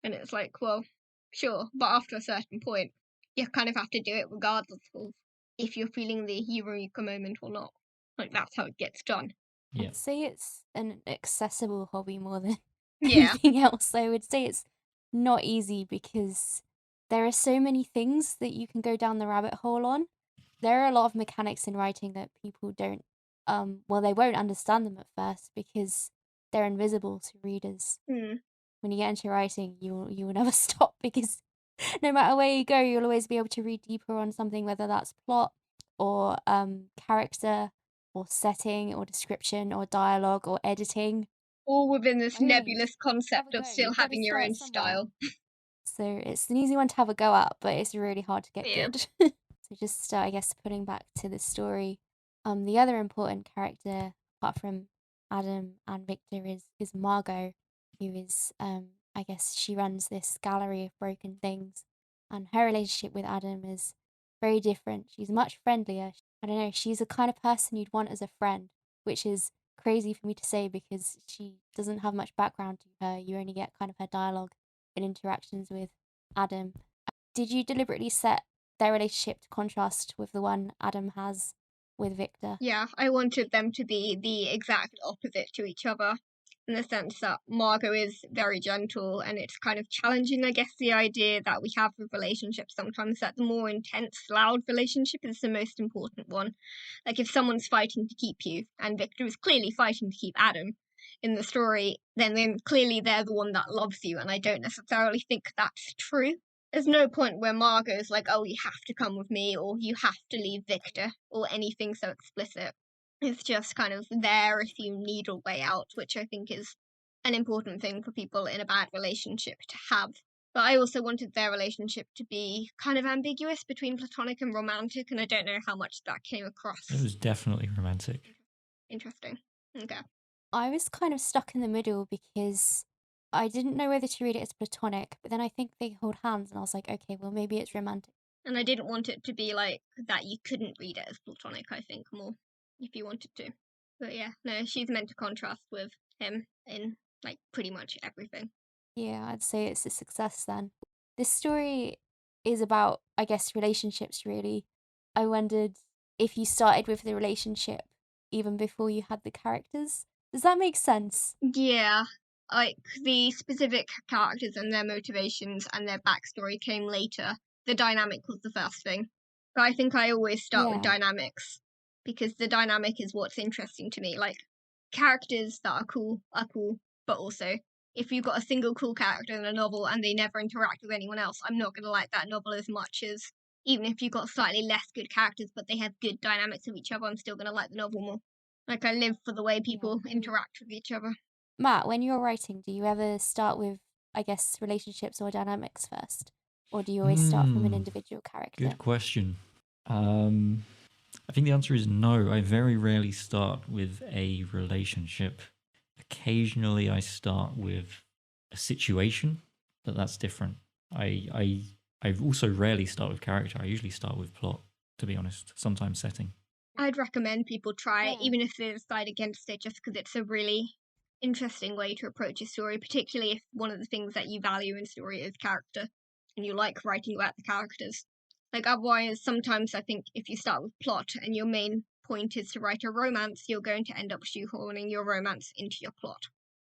And it's like, well, sure, but after a certain point, you kind of have to do it regardless of if you're feeling the eureka moment or not. Like, that's how it gets done. Yeah. I'd say it's an accessible hobby more than Yeah. anything else. I would say it's not easy because there are so many things that you can go down the rabbit hole on. There are a lot of mechanics in writing that people don't, well, they won't understand them at first because they're invisible to readers. Mm. When you get into writing, you will never stop because no matter where you go, you'll always be able to read deeper on something, whether that's plot or character or setting or description or dialogue or editing. All within this I mean, nebulous have concept a of go. still You've got to having your start own somewhere. style. So it's an easy one to have a go at, but it's really hard to get Yeah. good. So just, I guess, putting back to the story, the other important character, apart from Adam and Victor, is Margot, who is, I guess, she runs this gallery of broken things, and her relationship with Adam is very different. She's much friendlier. I don't know, she's the kind of person you'd want as a friend, which is crazy for me to say because she doesn't have much background to her. You only get kind of her dialogue and interactions with Adam. Did you deliberately set their relationship to contrast with the one Adam has with Victor? Yeah, I wanted them to be the exact opposite to each other, in the sense that Margot is very gentle, and it's kind of challenging, I guess, the idea that we have with relationships sometimes, that the more intense, loud relationship is the most important one. Like, if someone's fighting to keep you, and Victor is clearly fighting to keep Adam in the story, then clearly they're the one that loves you, and I don't necessarily think that's true. There's no point where Margot's like, oh, you have to come with me, or you have to leave Victor, or anything so explicit. It's just kind of there if you need a way out, which I think is an important thing for people in a bad relationship to have. But I also wanted their relationship to be kind of ambiguous between platonic and romantic, and I don't know how much that came across. It was definitely romantic. Interesting. Okay. I was kind of stuck in the middle because I didn't know whether to read it as platonic, but then I think they hold hands, and I was like, okay, well, maybe it's romantic. And I didn't want it to be like that you couldn't read it as platonic, I think, more, if you wanted to. But yeah, no, she's meant to contrast with him in like pretty much everything. Yeah, I'd say it's a success then. This story is about, I guess, relationships really. I wondered if you started with the relationship even before you had the characters. Does that make sense? Yeah, like the specific characters and their motivations and their backstory came later. The dynamic was the first thing. But I think I always start with Yeah. dynamics because the dynamic is what's interesting to me. Like, characters that are cool, but also if you've got a single cool character in a novel and they never interact with anyone else, I'm not going to like that novel as much as even if you've got slightly less good characters but they have good dynamics with each other, I'm still going to like the novel more. Like, I live for the way people interact with each other. Matt, when you're writing, do you ever start with, I guess, relationships or dynamics first? Or do you always start from an individual character? Good question. I think the answer is no. I very rarely start with a relationship. Occasionally I start with a situation, but that's different. I also rarely start with character. I usually start with plot, to be honest, sometimes setting. I'd recommend people try it, Yeah. even if they decide against it, just because it's a really interesting way to approach a story, particularly if one of the things that you value in a story is character and you like writing about the characters. Like, otherwise, sometimes I think if you start with plot and your main point is to write a romance, you're going to end up shoehorning your romance into your plot.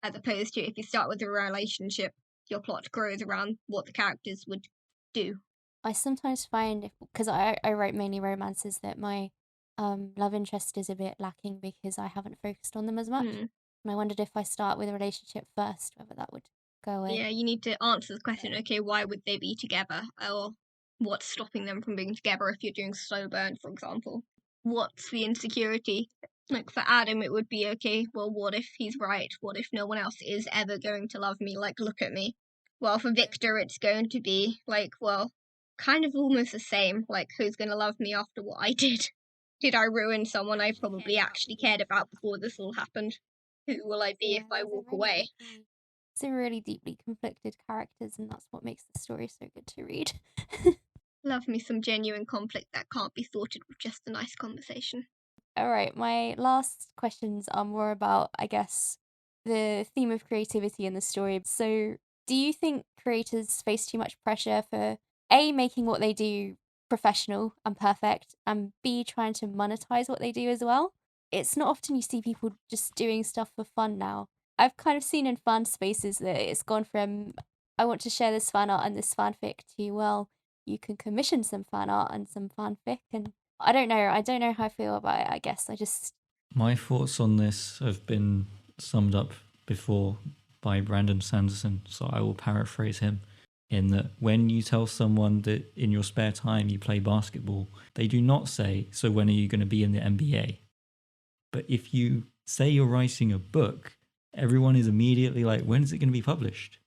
As opposed to if you start with a relationship, your plot grows around what the characters would do. I sometimes find, because I write mainly romances, that my love interest is a bit lacking because I haven't focused on them as much. And I wondered if I start with a relationship first, whether that would go away. Yeah, you need to answer the question, okay, why would they be together? Or what's stopping them from being together if you're doing slow burn, for example? What's the insecurity? Like for Adam, it would be, okay, well, what if he's right? What if no one else is ever going to love me? Like, look at me. Well, for Victor, it's going to be like, well, kind of almost the same. Like, who's going to love me after what I did? Did I ruin someone I probably actually cared about before this all happened? Who will I be if I walk away? It's a really deeply conflicted characters, and that's what makes the story so good to read. Love me some genuine conflict that can't be thwarted with just a nice conversation. All right, my last questions are more about, I guess, the theme of creativity in the story. So, do you think creators face too much pressure for A, making what they do professional and perfect, and B, trying to monetize what they do as well? It's not often you see people just doing stuff for fun now. I've kind of seen in fan spaces that it's gone from, I want to share this fan art and this fanfic to, well, you can commission some fan art and some fanfic, and I don't know. I don't know how I feel about it, I guess. My thoughts on this have been summed up before by Brandon Sanderson, so I will paraphrase him in that when you tell someone that in your spare time you play basketball, they do not say, so when are you going to be in the NBA? But if you say you're writing a book, everyone is immediately like, when is it going to be published?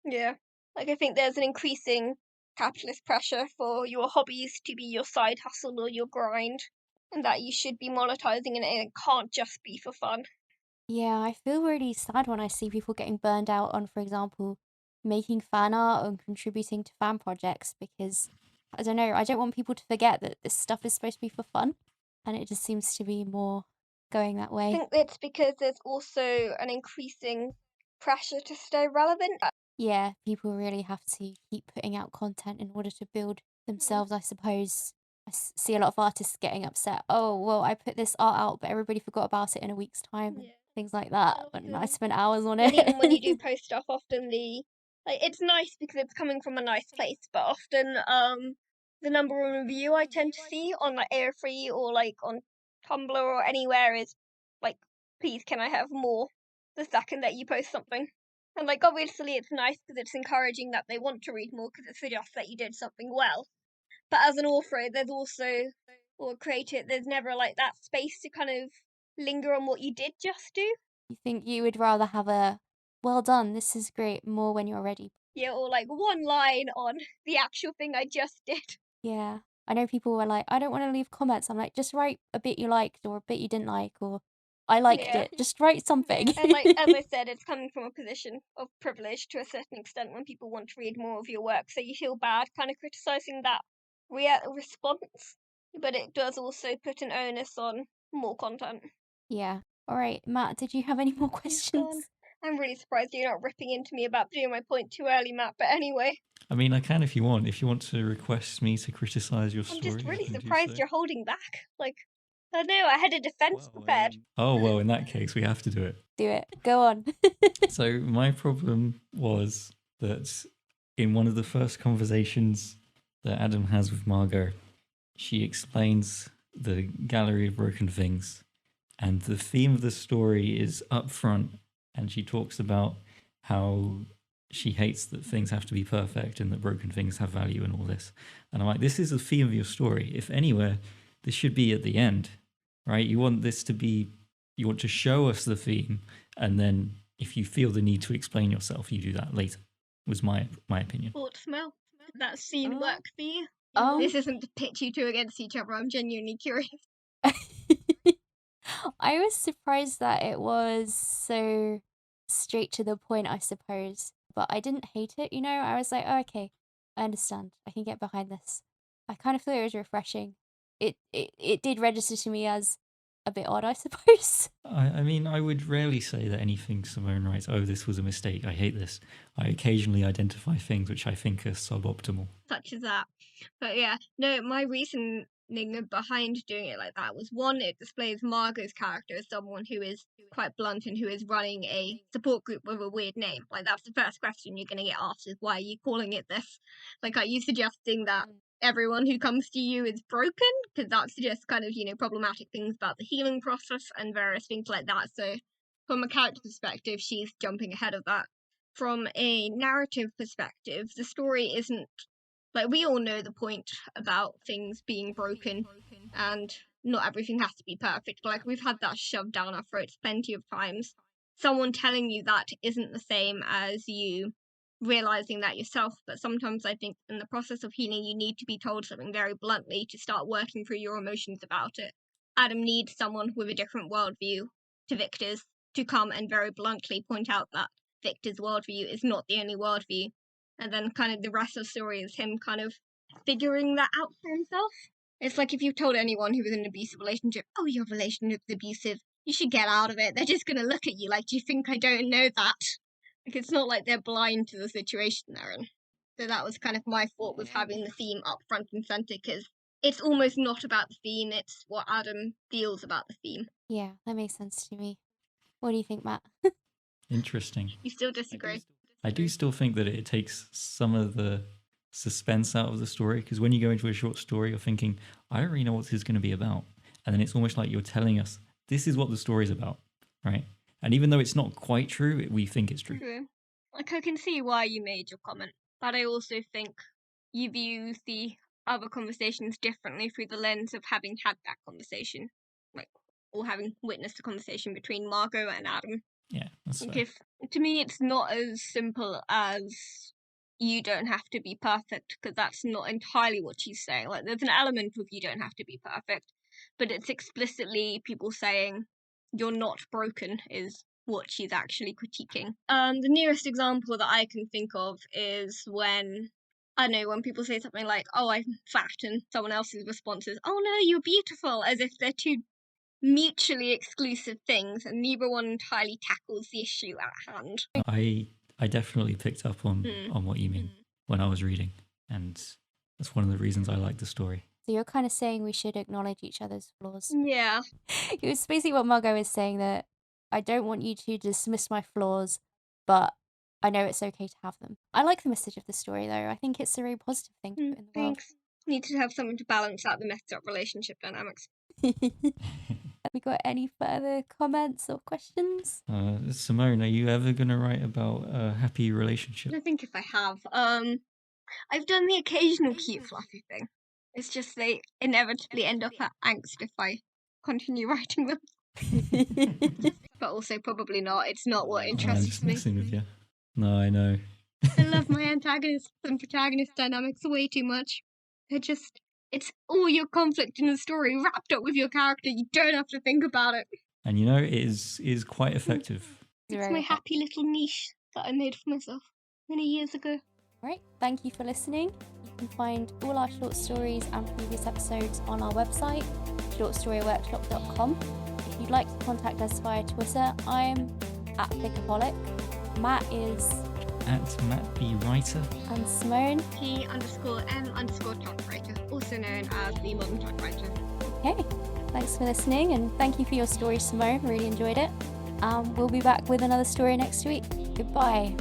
Yeah. Like, I think there's an increasing capitalist pressure for your hobbies to be your side hustle or your grind, and that you should be monetizing it, and it can't just be for fun. Yeah, I feel really sad when I see people getting burned out on, for example, making fan art and contributing to fan projects because, I don't know, I don't want people to forget that this stuff is supposed to be for fun, and it just seems to be more going that I way. think it's because there's also an increasing pressure to stay relevant. Yeah, people really have to keep putting out content in order to build themselves, I suppose. See a lot of artists getting upset. Oh, well, I put this art out, but everybody forgot about it in a week's time, and Yeah. things like that. And And I often, spent hours on and even when you do it. post stuff, often it's nice because it's coming from a nice place, but often the number of review I tend to see on like Airfree or like on Tumblr or anywhere is like, please can I have more the second that you post something. And like obviously it's nice because it's encouraging that they want to read more because it suggests that you did something well. But as an author, there's also, or creator, there's never like that space to kind of linger on what you did just do. You think you would rather have a well done, this is great, more when you're ready. Yeah, or like one line on the actual thing I just did. Yeah. I know people were like, I don't want to leave comments. I'm like, just write a bit you liked or a bit you didn't like, or I liked Yeah. it. Just write something. And like as I said, it's coming from a position of privilege to a certain extent when people want to read more of your work, so you feel bad kind of criticizing that response, but it does also put an onus on more content. Yeah. All right, Matt, did you have any more He's gone. questions? I'm really surprised you're not ripping into me about doing my point too early, Matt, but anyway. I mean, I can if you want. If you want to request me to criticize your I'm story, just I really can do surprised so. you're holding back. Like, I don't know, I had a defense prepared. Oh, well, in that case, we have to do it. Do it. Go on. So, my problem was that in one of the first conversations that Adam has with Margot, she explains the gallery of broken things, and the theme of the story is up front, and she talks about how she hates that things have to be perfect and that broken things have value and all this. And I'm like, this is the theme of your story. If anywhere, this should be at the end, right? You want this to be, you want to show us the theme, and then if you feel the need to explain yourself, you do that later. Was my opinion. Thoughts, Mel? Did that scene work for you? Um, This isn't to pit you two against each other, I'm genuinely curious. I was surprised that it was so straight to the point, I suppose. But I didn't hate it, you know? I was like, oh, okay, I understand. I can get behind this. I kind of thought it was refreshing. It did register to me as a bit odd, I suppose. I mean, I would rarely say that anything Simone writes, oh, this was a mistake, I hate this. I occasionally identify things which I think are suboptimal. Such as that. But yeah, no, my reasoning behind doing it like that was one, it displays Margot's character as someone who is quite blunt and who is running a support group with a weird name. Like, that's the first question you're going to get asked is, why are you calling it this? Like, are you suggesting that everyone who comes to you is broken? Because that suggests kind of, problematic things about the healing process and various things like that. So from a character perspective, she's jumping ahead of that. from a narrative perspective, the story isn't like, we all know the point about things being broken and not everything has to be perfect. Like, we've had that shoved down our throats plenty of times. Someone telling you that isn't the same as you realizing that yourself, but sometimes I think in the process of healing, you need to be told something very bluntly to start working through your emotions about it. Adam needs someone with a different worldview to Victor's to come and very bluntly point out that Victor's worldview is not the only worldview. And then kind of the rest of the story is him kind of figuring that out for himself. It's like if you told anyone who was in an abusive relationship, oh, your relationship's abusive, you should get out of it. They're just going to look at you like, do you think I don't know that? Like, it's not like they're blind to the situation they're in. So that was kind of my thought with having the theme up front and centre, because it's almost not about the theme, it's what Adam feels about the theme. Yeah, that makes sense to me. What do you think, Matt? Interesting. You still disagree? I do still think that it takes some of the suspense out of the story, because when you go into a short story, you're thinking, I don't really know what this is going to be about. And then it's almost like you're telling us, this is what the story's about, right? And even though it's not quite true, we think it's true. True. Like, I can see why you made your comment, but I also think you view the other conversations differently through the lens of having had that conversation, like, or having witnessed a conversation between Margot and Adam. Yeah, that's Like, fair. to me, it's not as simple as you don't have to be perfect, because that's not entirely what she's saying. Like, there's an element of you don't have to be perfect, but it's explicitly people saying you're not broken is what she's actually critiquing. The nearest example that I can think of is when, I don't know, when people say something like, oh, I'm fat, and someone else's response is, oh no, you're beautiful, as if they're two mutually exclusive things, and neither one entirely tackles the issue at hand. I definitely picked up on what you mean when I was reading, and that's one of the reasons I like the story. So you're kind of saying we should acknowledge each other's flaws. Yeah. It was basically what Margot is saying, that I don't want you to dismiss my flaws, but I know it's okay to have them. I like the message of the story, though. I think it's a very positive thing to put in the world. Thanks. Need to have something to balance out the messed up relationship dynamics. Have we got any further comments or questions? Simone, are you ever going to write about a happy relationship? I think if I have, I've done the occasional cute fluffy thing. It's just they inevitably end up at angst if I continue writing them. But also probably not. It's not what I'm interests just me. messing with you. No, I know. I love my antagonist and protagonist dynamics way too much. It's all your conflict in the story wrapped up with your character. You don't have to think about it. And you know, it is quite effective. It's my happy little niche that I made for myself many years ago. Right, thank you for listening. You can find all our short stories and previous episodes on our website, shortstoryworkshop.com. If you'd like to contact us via Twitter, I'm at Pickaholic. Matt is At Matt B. Writer. and Simone. T_M_typewriter, also known as the modern typewriter. Okay, thanks for listening, and thank you for your story, Simone. Really enjoyed it. We'll be back with another story next week. Goodbye.